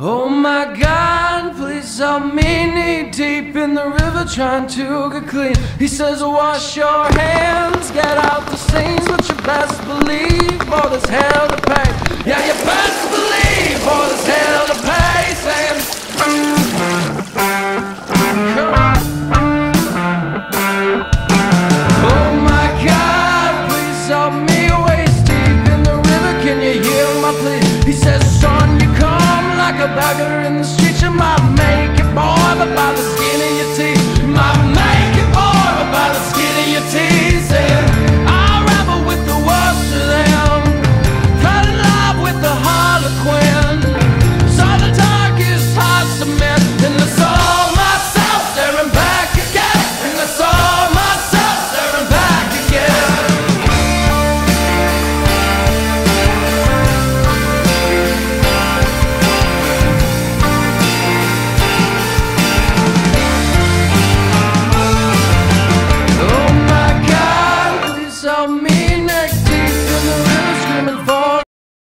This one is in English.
Oh my God, please help me, knee deep in the river trying to get clean. He says wash your hands, get out the stains, but you best believe all this hell to pay. Yeah, you best believe all this hell to pay. Saying come on. Oh my God, please help me, waist deep in the river, can you hear my plea? He says son, you come like a beggar in the street. You might make it, boy, but by the skin of your teeth. You might make it, boy, but by the skin of your teeth. Saying I rebel with the worst of them, fell in love with the Harlequin, saw the darkest hearts of men, and I saw myself staring back again, and I saw myself staring back again. Oh my God, please help me.